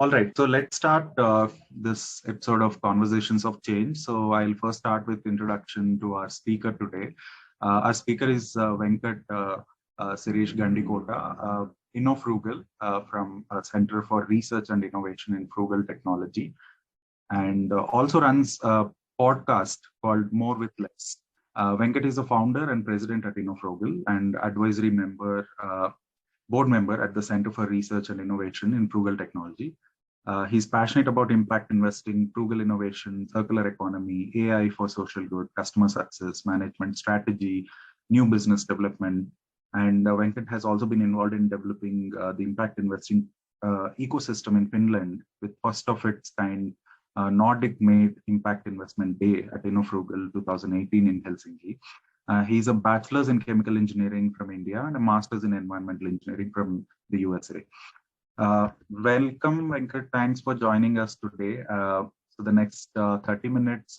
All right, so let's start this episode of Conversations of Change. So I'll first start with introduction to our speaker today. Our speaker is Serish Gandikota, InnoFrugal from Center for Research and Innovation in Frugal Technology, and also runs a podcast called More with Less. Venkata is a founder and president at InnoFrugal and advisory board member at the Center for Research and Innovation in Frugal Technology. He's passionate about impact investing, frugal innovation, circular economy, AI for social good, customer success, management strategy, new business development. And Venkat has also been involved in developing the impact investing ecosystem in Finland with first of its kind Nordicmade Impact Investment Day at InnoFrugal 2018 in Helsinki. He's a bachelor's in chemical engineering from India and a master's in environmental engineering from the USA. Welcome, Venkat. Thanks for joining us today. So the next 30 minutes,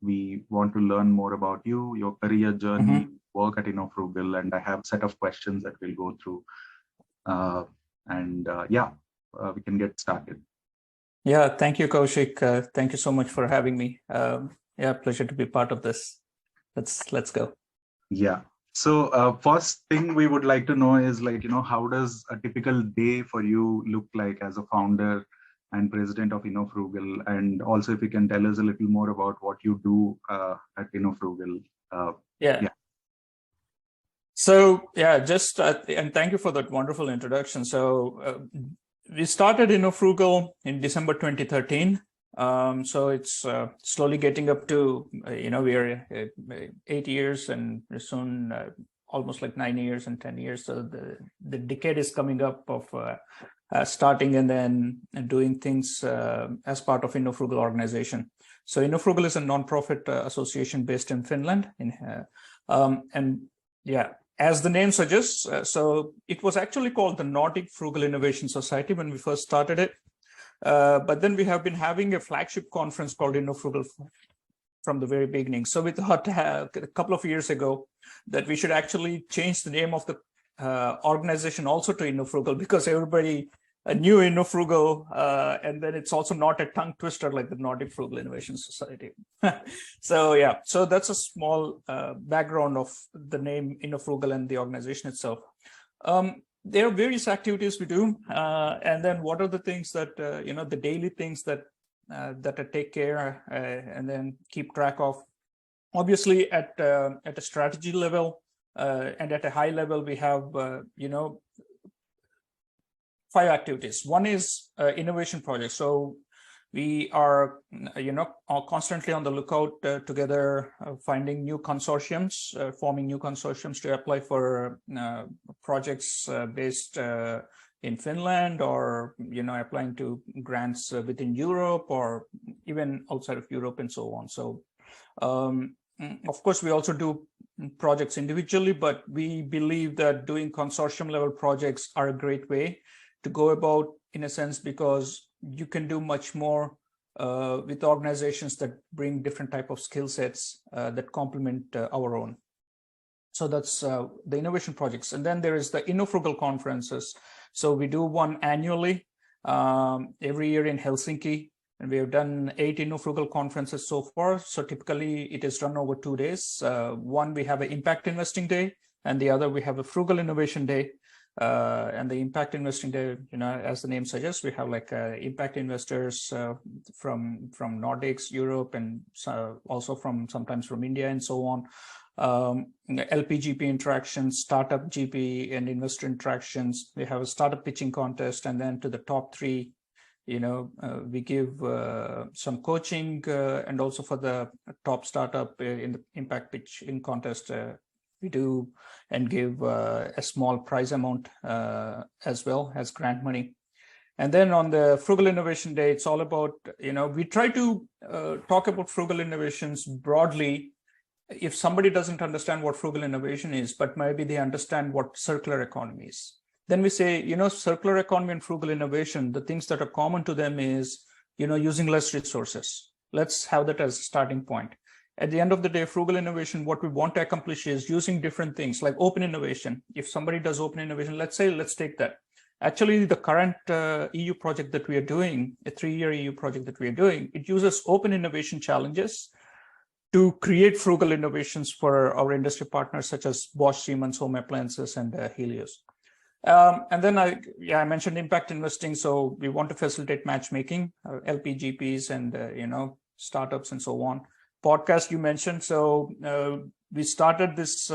we want to learn more about you, your career journey, work at InnoFrugal, and I have a set of questions that we'll go through. We can get started. Yeah, thank you, Kaushik. Thank you so much for having me. Pleasure to be part of this. Let's go. Yeah. So first thing we would like to know is how does a typical day for you look like as a founder and president of InnoFrugal? And also if you can tell us a little more about what you do at InnoFrugal. So and thank you for that wonderful introduction. So we started InnoFrugal in December 2013. So it's slowly getting up to, we are 8 years and soon almost like 9 years and 10 years. So the decade is coming up of starting and then doing things as part of InnoFrugal organization. So InnoFrugal is a nonprofit association based in Finland. As the name suggests, so it was actually called the Nordic Frugal Innovation Society when we first started it. But then we have been having a flagship conference called InnoFrugal from the very beginning. So we thought a couple of years ago that we should actually change the name of the organization also to InnoFrugal because everybody knew InnoFrugal, and then it's also not a tongue twister like the Nordic Frugal Innovation Society. So that's a small background of the name InnoFrugal and the organization itself. There are various activities we do, and then what are the things that the daily things that I take care and then keep track of. Obviously, at a strategy level and at a high level, we have 5 activities. One is innovation projects. So we are constantly on the lookout together, finding new consortiums, forming new consortiums to apply for projects based in Finland, or applying to grants within Europe or even outside of Europe and so on. So of course we also do projects individually, but we believe that doing consortium level projects are a great way to go about, in a sense, because you can do much more with organizations that bring different type of skill sets that complement our own. So that's the innovation projects. And then there is the InnoFrugal conferences. So we do one annually every year in Helsinki, and we have done 8 InnoFrugal conferences so far. So typically it is run over 2 days. One, we have an impact investing day, and the other we have a frugal innovation day. And the impact investing day, as the name suggests, we have like impact investors from Nordics, Europe, and also sometimes from India and so on. LPGP interactions, startup GP and investor interactions. We have a startup pitching contest, and then to the top 3, we give some coaching, and also for the top startup in the impact pitching contest, we do and give a small prize amount as well as grant money. And then on the Frugal Innovation Day, it's all about, we try to talk about frugal innovations broadly. If somebody doesn't understand what frugal innovation is, but maybe they understand what circular economy is, then we say, circular economy and frugal innovation, the things that are common to them is, using less resources. Let's have that as a starting point. At the end of the day, frugal innovation, what we want to accomplish is using different things like open innovation. If somebody does open innovation, let's take that. Actually, the current EU project that we are doing, a 3-year EU project that we are doing, it uses open innovation challenges to create frugal innovations for our industry partners such as Bosch, Siemens, Home Appliances, and Helios. And then I mentioned impact investing. So we want to facilitate matchmaking, LPGPs, and startups and so on. Podcast you mentioned. So we started this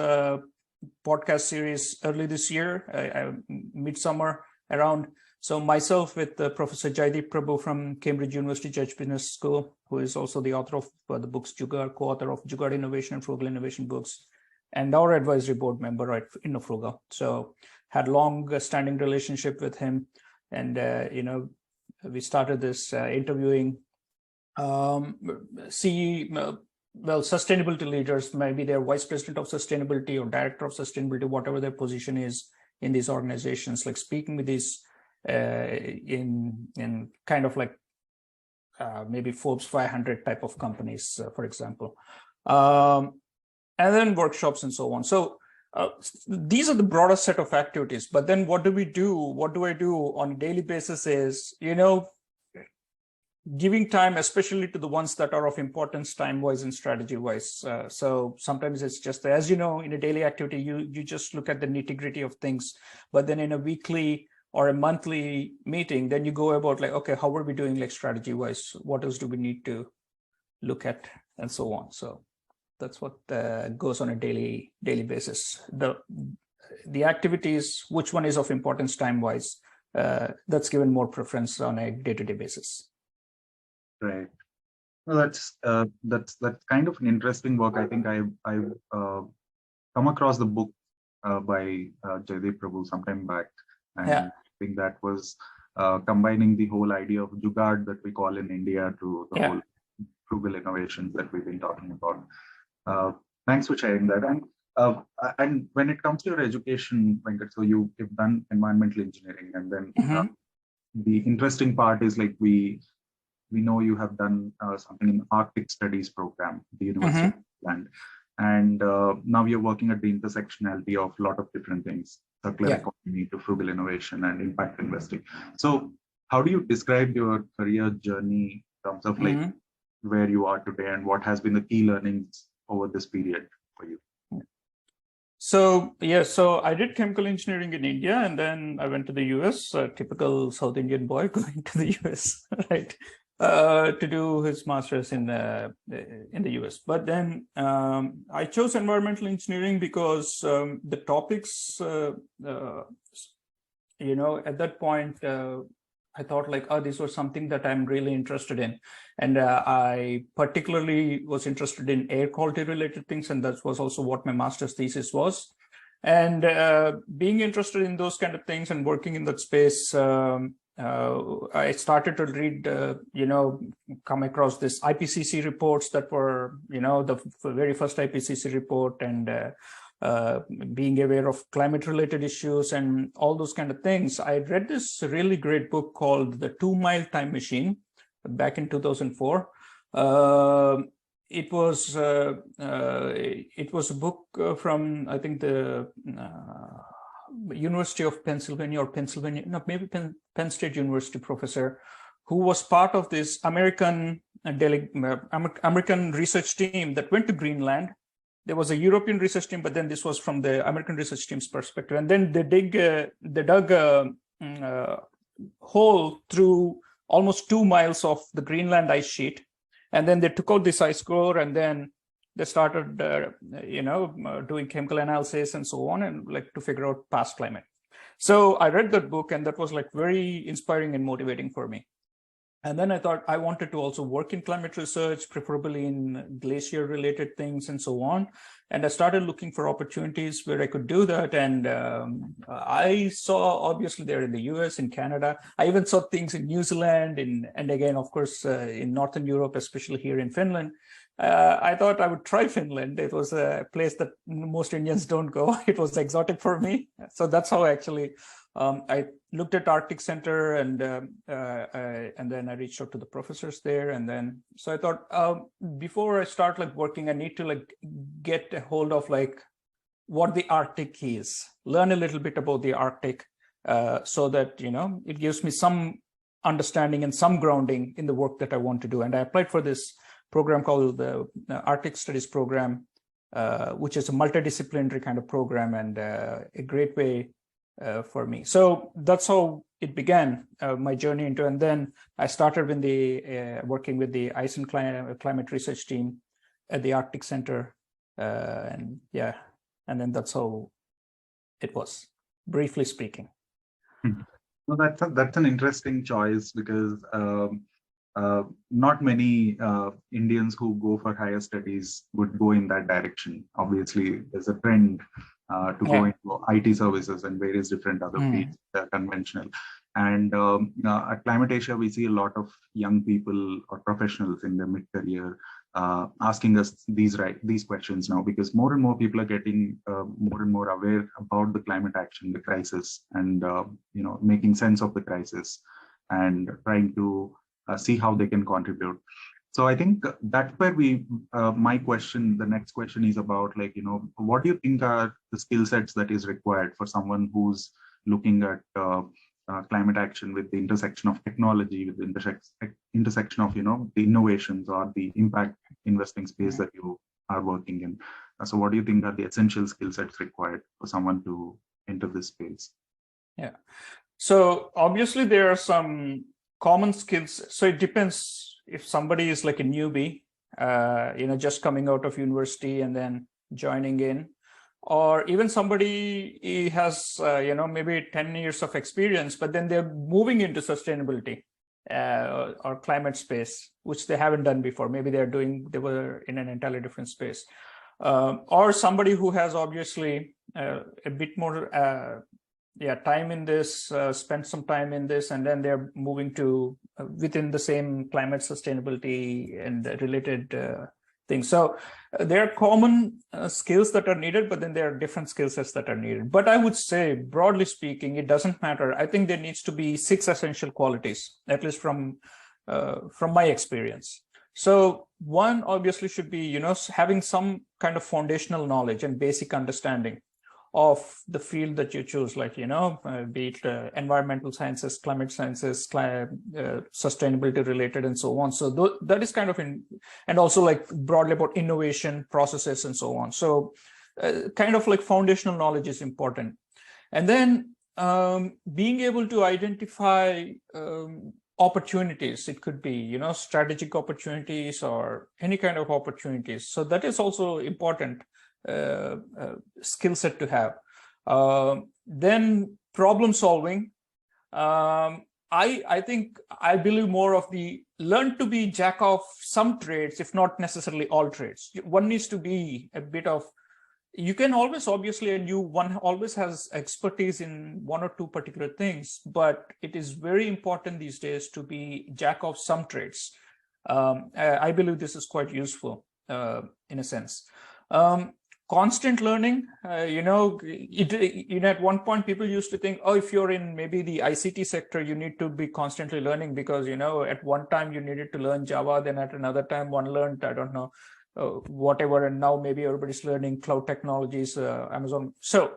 podcast series early this year, midsummer around. So myself with Professor Jaideep Prabhu from Cambridge University Judge Business School, who is also the author of the books Jugaad, co-author of Jugaad Innovation and Frugal Innovation books, and our advisory board member at InnoFrugal. So had long-standing relationship with him, and we started this interviewing sustainability leaders, maybe they're vice president of sustainability or director of sustainability, whatever their position is in these organizations, like speaking with these in kind of like maybe Forbes 500 type of companies, for example, and then workshops and so on. So these are the broader set of activities. But then what do we do? What do I do on a daily basis is, giving time, especially to the ones that are of importance time-wise and strategy-wise. So sometimes it's just, as you know, in a daily activity, you just look at the nitty-gritty of things. But then in a weekly or a monthly meeting, then you go about like, okay, how are we doing like strategy-wise? What else do we need to look at and so on? So that's what goes on a daily basis. The activities, which one is of importance time-wise, that's given more preference on a day-to-day basis. Right. Well, that's kind of an interesting work. I think I've come across the book by Jaideep Prabhu sometime back, and I think that was combining the whole idea of Jugaad that we call in India to the whole frugal innovations that we've been talking about. Thanks for sharing that. And when it comes to your education, Venkat, so you've done environmental engineering, and then the interesting part is like we know you have done something in Arctic Studies program, the University of Finland, and now you're working at the intersectionality of a lot of different things, circular economy to frugal innovation and impact investing. So how do you describe your career journey in terms of like where you are today and what has been the key learnings over this period for you? So I did chemical engineering in India, and then I went to the US, a typical South Indian boy going to the US, right? To do his master's in the US. But then I chose environmental engineering because the topics, at that point, I thought like, this was something that I'm really interested in. And I particularly was interested in air quality related things. And that was also what my master's thesis was. And being interested in those kind of things and working in that space, I started to read, come across this IPCC reports that were, the very first IPCC report, and being aware of climate related issues and all those kind of things. I read this really great book called The 2 Mile Time Machine back in 2004. It was a book from, I think, the University of Pennsylvania, Penn State University professor, who was part of this American research team that went to Greenland. There was a European research team, but then this was from the American research team's perspective. And then they dug a hole through almost 2 miles of the Greenland ice sheet. And then they took out this ice core, and then they started, doing chemical analysis and so on, and like to figure out past climate. So I read that book, and that was like very inspiring and motivating for me. And then I thought I wanted to also work in climate research, preferably in glacier related things and so on. And I started looking for opportunities where I could do that. And I saw, obviously, there in the US, in Canada. I even saw things in New Zealand, and again, of course, in Northern Europe, especially here in Finland. I thought I would try Finland. It was a place that most Indians don't go. It was exotic for me. So that's how actually I looked at Arctic Center, and then I reached out to the professors there. And then, so I thought, before I start like working, I need to like get a hold of like what the Arctic is, learn a little bit about the Arctic, so that, it gives me some understanding and some grounding in the work that I want to do. And I applied for this program called the Arctic Studies Program, which is a multidisciplinary kind of program and a great way for me. So that's how it began, my journey into, and then I started with working with the Ice and Climate Research team at the Arctic Center. And then that's how it was, briefly speaking. Well, that's an interesting choice, because not many Indians who go for higher studies would go in that direction. Obviously, there's a trend to go into IT services and various different other fields that are conventional. And at Climate Asia, we see a lot of young people or professionals in their mid-career asking us these questions now, because more and more people are getting more and more aware about the climate action, the crisis, and making sense of the crisis and trying to see how they can contribute. So I think that's where the next question is about, what do you think are the skill sets that is required for someone who's looking at climate action with the intersection of technology, with the intersection of, the innovations or the impact investing space that you are working in. So what do you think are the essential skill sets required for someone to enter this space? Yeah. So obviously there are some common skills. So it depends if somebody is like a newbie, just coming out of university and then joining in, or even somebody has, maybe 10 years of experience, but then they're moving into sustainability or climate space, which they haven't done before. Maybe they were in an entirely different space. Or somebody who has obviously a bit more time in this, spent some time in this, and then they're moving to within the same climate sustainability and related things. So there are common skills that are needed, but then there are different skill sets that are needed. But I would say, broadly speaking, it doesn't matter. I think there needs to be 6 essential qualities, at least from my experience. So one obviously should be, having some kind of foundational knowledge and basic understanding of the field that you choose, like, be it environmental sciences, climate sciences, sustainability related, and so on. So that is kind of and also like broadly about innovation processes and so on. So kind of like foundational knowledge is important. And then being able to identify opportunities. It could be, strategic opportunities or any kind of opportunities. So that is also important skill set to have. Then problem solving. I think I believe more of the learn to be jack of some trades, if not necessarily all trades. One needs to be a bit of, you can always obviously, one always has expertise in 1 or 2 particular things, but it is very important these days to be jack of some trades. I believe this is quite useful in a sense. Constant learning, at one point people used to think, oh, if you're in maybe the ICT sector, you need to be constantly learning because, at one time you needed to learn Java, then at another time one learned, I don't know, whatever, and now maybe everybody's learning cloud technologies, Amazon. So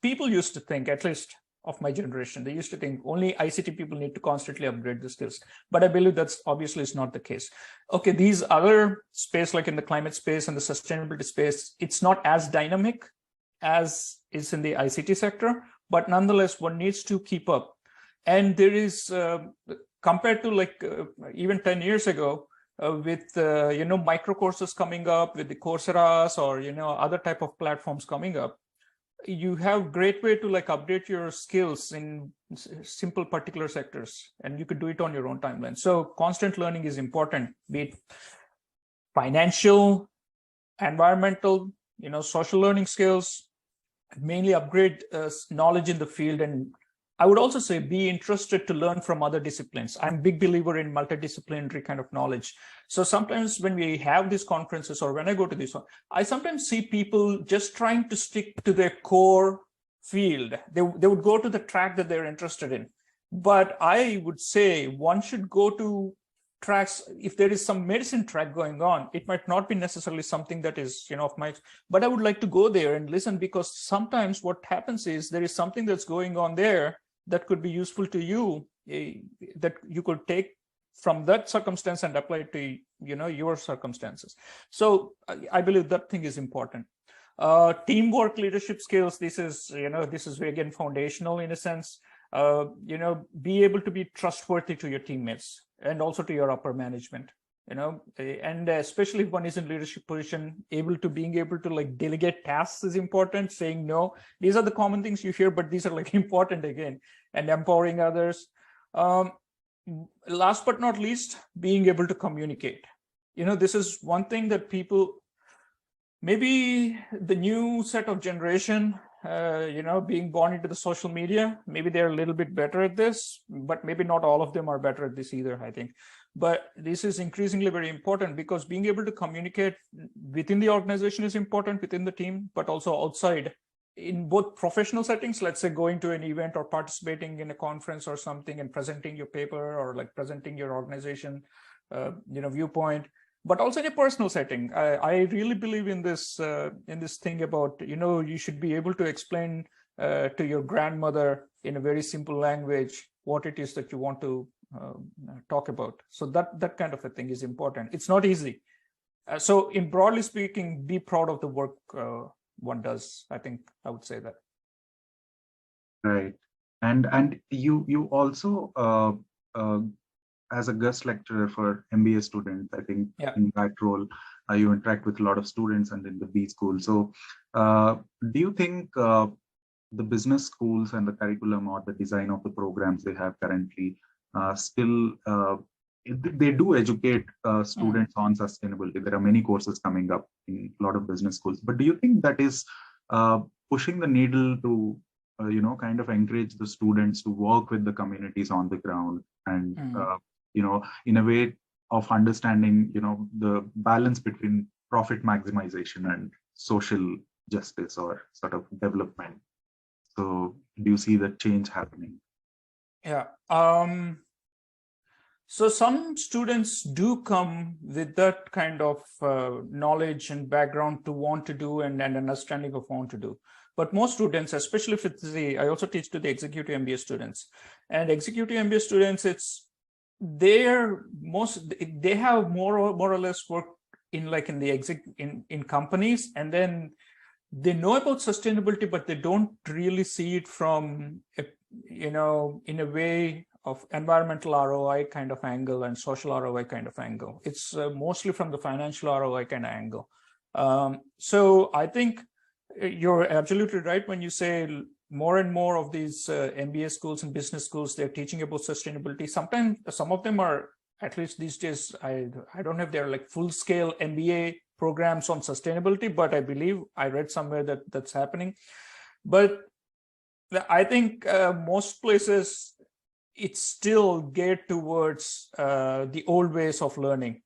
people used to think, at least of my generation, they used to think only ICT people need to constantly upgrade the skills. But I believe that's obviously is not the case. Okay, these other space, like in the climate space and the sustainability space, it's not as dynamic as is in the ICT sector, but nonetheless, one needs to keep up. And there is, compared to like even 10 years ago, with micro courses coming up, with the Coursera's or other type of platforms coming up, you have great way to like update your skills in simple particular sectors, and you could do it on your own timeline. So constant learning is important, be it financial, environmental, social learning skills, mainly upgrade knowledge in the field. And I would also say be interested to learn from other disciplines. I'm a big believer in multidisciplinary kind of knowledge. So sometimes when we have these conferences or when I go to this one, I sometimes see people just trying to stick to their core field. They would go to the track that they're interested in. But I would say one should go to tracks, if there is some medicine track going on, it might not be necessarily something that is, of my, but I would like to go there and listen, because sometimes what happens is there is something that's going on there that could be useful to you, that you could take from that circumstance and apply it to, your circumstances. So I believe that thing is important. Teamwork, leadership skills, this is again foundational in a sense. Be able to be trustworthy to your teammates and also to your upper management, and especially if one is in leadership position, being able to like delegate tasks is important. Saying no, these are the common things you hear, but these are like important again, and empowering others. Last but not least, being able to communicate. This is one thing that people, maybe the new set of generation, being born into the social media, maybe they're a little bit better at this, but maybe not all of them are better at this either, I think. But this is increasingly very important, because being able to communicate within the organization is important, within the team, but also outside in both professional settings, let's say going to an event or participating in a conference or something and presenting your paper or like presenting your organization, viewpoint, but also in a personal setting. I really believe in this thing about, you should be able to explain to your grandmother in a very simple language what it is that you want to talk about. So that kind of a thing is important. It's not easy. So in broadly speaking, be proud of the work one does. I think I would say that. Right. And you also as a guest lecturer for MBA students, I think in that role, you interact with a lot of students and in the B school. So do you think the business schools and the curriculum or the design of the programs they have currently still, they do educate students on sustainability? There are many courses coming up in a lot of business schools, but do you think that is pushing the needle to kind of encourage the students to work with the communities on the ground and in a way of understanding the balance between profit maximization and social justice or sort of development? So do you see that change happening? Yeah. So some students do come with that kind of knowledge and background to want to do and understanding of want to do. But most students, especially if it's I also teach to the executive MBA students, and executive MBA students, they have more or less work in companies, and then they know about sustainability, but they don't really see it from in a way of environmental ROI kind of angle and social ROI kind of angle. It's mostly from the financial ROI kind of angle. So I think you're absolutely right when you say more and more of these MBA schools and business schools, they're teaching about sustainability. Sometimes some of them are, at least these days, I don't know if they're like full-scale MBA programs on sustainability, but I believe I read somewhere that that's happening. But I think most places, it's still geared towards the old ways of learning.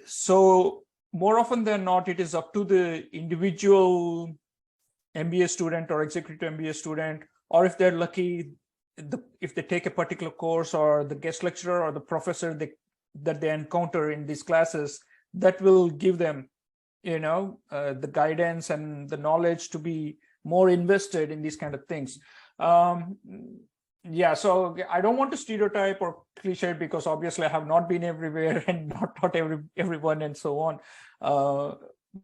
So more often than not, it is up to the individual MBA student or executive MBA student, or if they're lucky, if they take a particular course, or the guest lecturer or the professor that they encounter in these classes, that will give them, the guidance and the knowledge to be more invested in these kind of things. Yeah, so I don't want to stereotype or cliche, because obviously I have not been everywhere and not taught everyone and so on.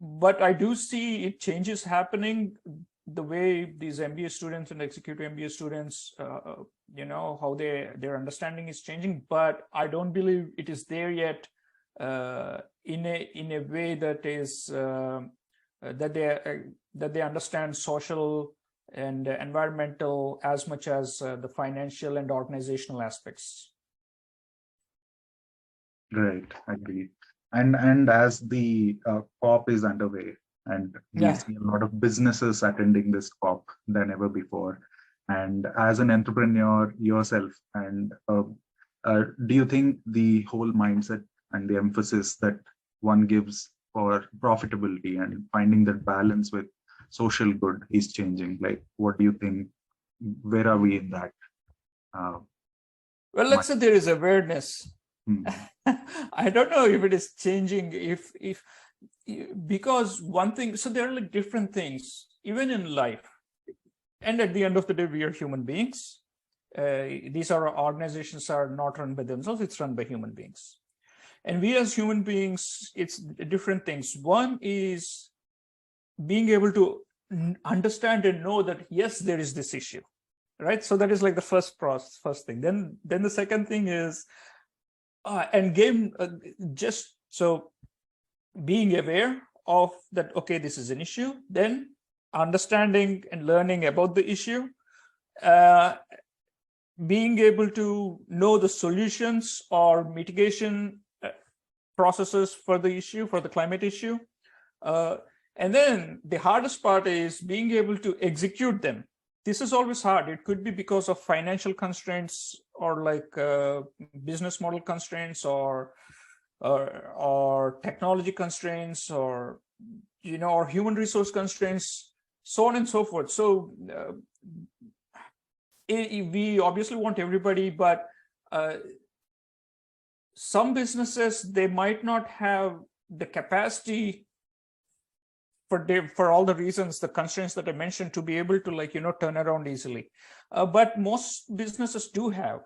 But I do see changes happening, the way these MBA students and executive MBA students, how their understanding is changing. But I don't believe it is there yet in a way that is that they understand social and environmental as much as the financial and organizational aspects. Right, agreed. And as the COP is underway, and we see a lot of businesses attending this COP than ever before, and as an entrepreneur yourself, and do you think the whole mindset and the emphasis that one gives for profitability and finding that balance with social good is changing? Like, what do you think? Where are we in that? Well, let's say there is awareness I don't know if it is changing, because one thing, so there are like different things, even in life. And at the end of the day, we are human beings. These are organizations are not run by themselves, it's run by human beings. And we as human beings, it's different things. One is being able to understand and know that, yes, there is this issue, right? So that is like the first thing. Then the second thing is, just so being aware of that, okay, this is an issue, then understanding and learning about the issue, being able to know the solutions or mitigation processes for the issue, for the climate issue. And then the hardest part is being able to execute them. This is always hard. It could be because of financial constraints or like business model constraints or technology constraints or, or human resource constraints, so on and so forth. So we obviously want everybody, but some businesses, they might not have the capacity for all the reasons, the constraints that I mentioned, to be able to turn around easily. But most businesses do have.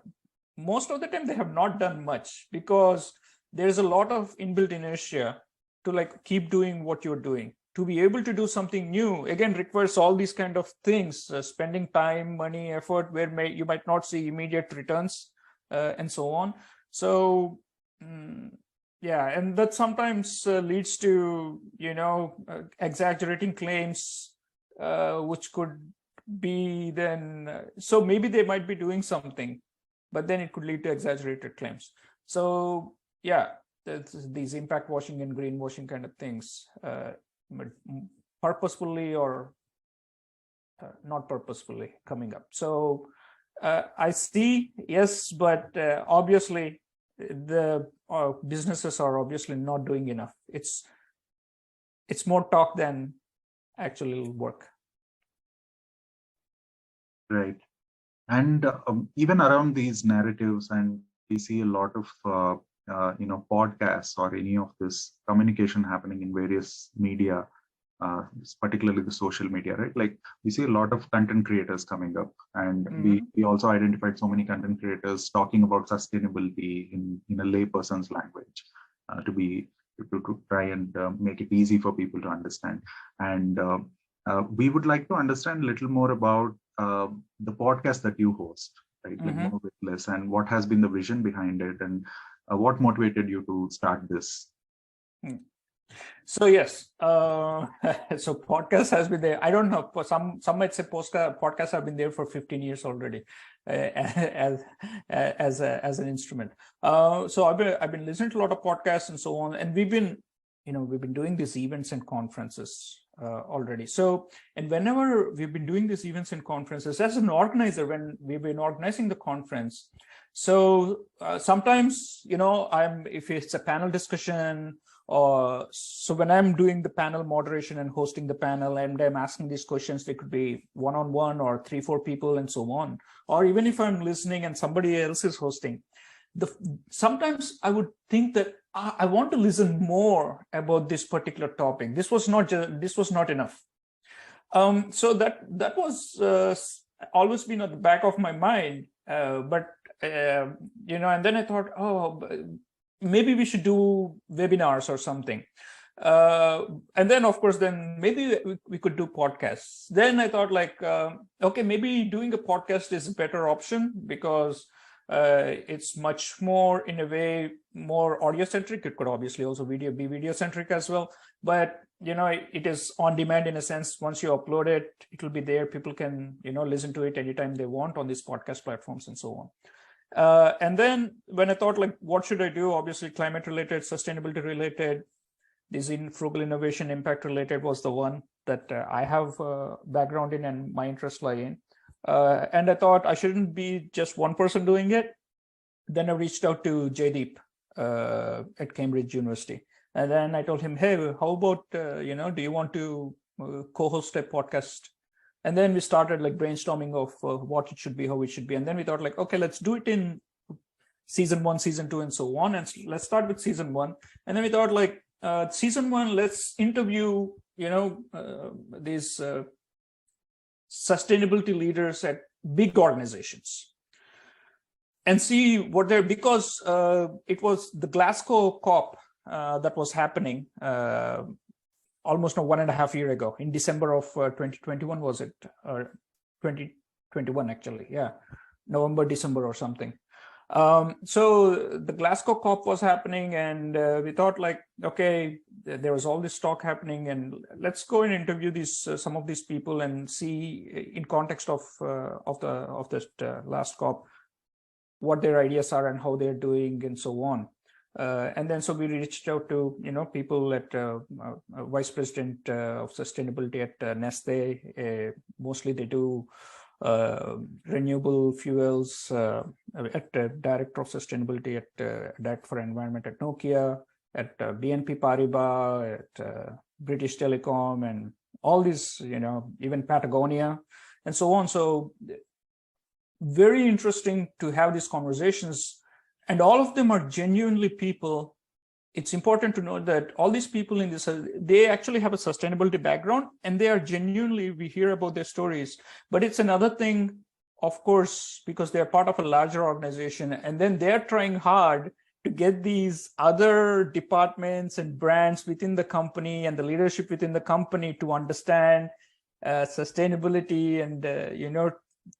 Most of the time, they have not done much because there's a lot of inbuilt inertia to keep doing what you're doing. To be able to do something new, again, requires all these kind of things, spending time, money, effort, where you might not see immediate returns, and so on. So, yeah, and that sometimes leads to, exaggerating claims, which could be then, so maybe they might be doing something, but then it could lead to exaggerated claims. So, yeah, these impact washing and greenwashing kind of things, purposefully or not purposefully coming up. So I see, yes, but obviously the businesses are obviously not doing enough. It's more talk than actual work. Right. And even around these narratives, and we see a lot of podcasts or any of this communication happening in various media, particularly the social media, right? Like we see a lot of content creators coming up, and we also identified so many content creators talking about sustainability in a layperson's language, to try and make it easy for people to understand. And we would like to understand a little more about the podcast that you host, right? Like More with Less, and what has been the vision behind it, and what motivated you to start this? So yes, so podcast has been there. I don't know. For some might say podcasts have been there for 15 years already, as an instrument. So I've been listening to a lot of podcasts and so on, and we've been doing these events and conferences already. So, and whenever we've been doing these events and conferences, as an organizer, when we've been organizing the conference, so sometimes if it's a panel discussion. So when I'm doing the panel moderation and hosting the panel and I'm asking these questions, they could be one-on-one or 3-4 people and so on. Or even if I'm listening and somebody else is hosting, sometimes I would think that I want to listen more about this particular topic. This was not enough. So that was always been at the back of my mind. And then I thought, maybe we should do webinars or something. And then, of course, then maybe we could do podcasts. Then I thought okay, maybe doing a podcast is a better option because it's much more, in a way, more audio-centric. It could obviously also be video-centric as well. But, it is on demand in a sense. Once you upload it, it will be there. People can, listen to it anytime they want on these podcast platforms and so on. And then when I thought what should I do? Obviously climate related, sustainability related, this InnoFrugal innovation impact related was the one that I have background in and my interests lie in. And I thought I shouldn't be just one person doing it. Then I reached out to Jaydeep at Cambridge University. And then I told him, hey, how about, do you want to co-host a podcast? And then we started brainstorming of what it should be, how it should be. And then we thought okay, let's do it in season 1, season 2, and so on. And let's start with season 1. And then we thought, like, season 1, let's interview, these sustainability leaders at big organizations and see what they're, because it was the Glasgow COP that was happening almost 1.5 years ago, in December of 2021, was it? Or 2021, actually. Yeah, November, December or something. So the Glasgow COP was happening, and we thought, like, okay, there was all this talk happening, and let's go and interview these some of these people and see, in context of that last COP, what their ideas are and how they're doing and so on. And then so we reached out to people at Vice President of Sustainability at Neste. Mostly they do renewable fuels, at Director of Sustainability at Director for Environment at Nokia, at BNP Paribas, at British Telecom, and all these, even Patagonia and so on. So very interesting to have these conversations, and all of them are genuinely people. It's important to note that all these people in this, they actually have a sustainability background, and they are genuinely, we hear about their stories. But it's another thing, of course, because they're part of a larger organization, and then they're trying hard to get these other departments and brands within the company and the leadership within the company to understand sustainability and,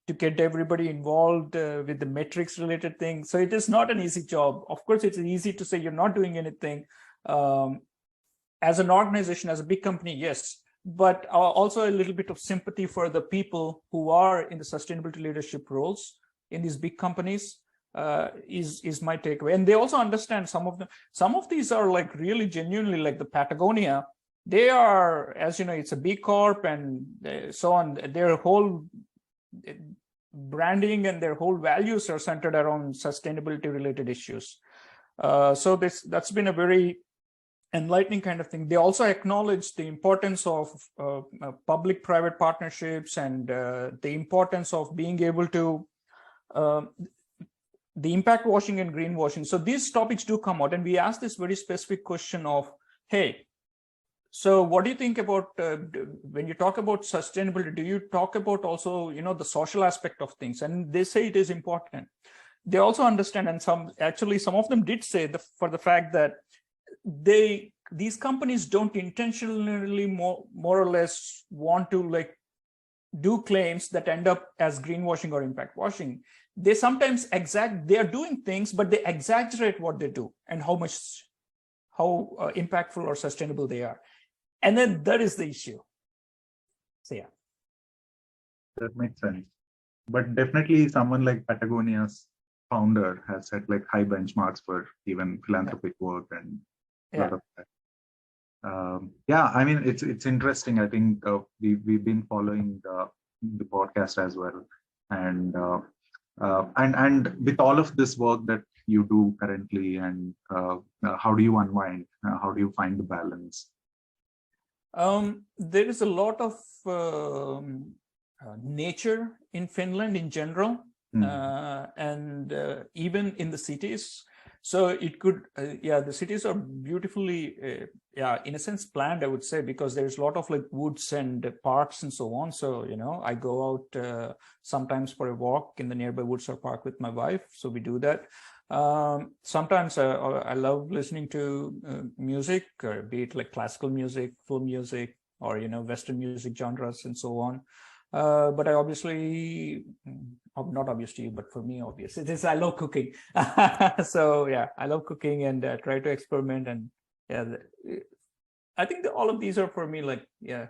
to get everybody involved with the metrics related things. So it is not an easy job. Of course, it's easy to say you're not doing anything. As an organization, as a big company, yes, but also a little bit of sympathy for the people who are in the sustainability leadership roles in these big companies is my takeaway. And they also understand some of these are like really genuinely, like the Patagonia. They are, as you know, it's a B Corp and so on. Their whole branding and their whole values are centered around sustainability related issues. So that's been a very enlightening kind of thing. They also acknowledge the importance of public-private partnerships and the importance of being able to the impact washing and greenwashing. So these topics do come out, and we ask this very specific question of, hey, so what do you think about when you talk about sustainability? Do you talk about also, the social aspect of things? And they say it is important. They also understand, and some of them did say for the fact that these companies don't intentionally more or less want to like do claims that end up as greenwashing or impact washing. They sometimes they are doing things, but they exaggerate what they do and how impactful or sustainable they are. And then that is the issue. So yeah. That makes sense. But definitely someone like Patagonia's founder has set like high benchmarks for even philanthropic work and a lot of that. I mean, it's interesting. I think we've been following the podcast as well. And with all of this work that you do currently, and how do you unwind? How do you find the balance? There is a lot of nature in Finland in general, and even in the cities. So it could, the cities are beautifully, in a sense planned, I would say, because there's a lot of like woods and parks and so on. So, I go out sometimes for a walk in the nearby woods or park with my wife. So we do that. Sometimes I love listening to music, or be it like classical music, film music, or Western music genres and so on. But I obviously, not obviously, but for me, obvious it is. I love cooking, so yeah, I love cooking and try to experiment. And I think that all of these are for me like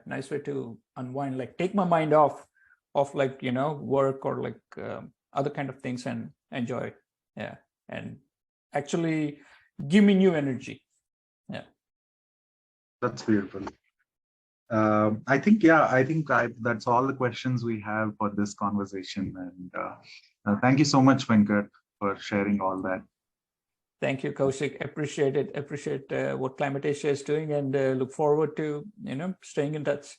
nice way to unwind, like take my mind off of like work or like other kind of things and enjoy. And actually give me new energy. That's beautiful. I think that's all the questions we have for this conversation. And thank you so much, Venkat, for sharing all that. Thank you, Kaushik. Appreciate it. Appreciate what Climate Asia is doing, and look forward to staying in touch.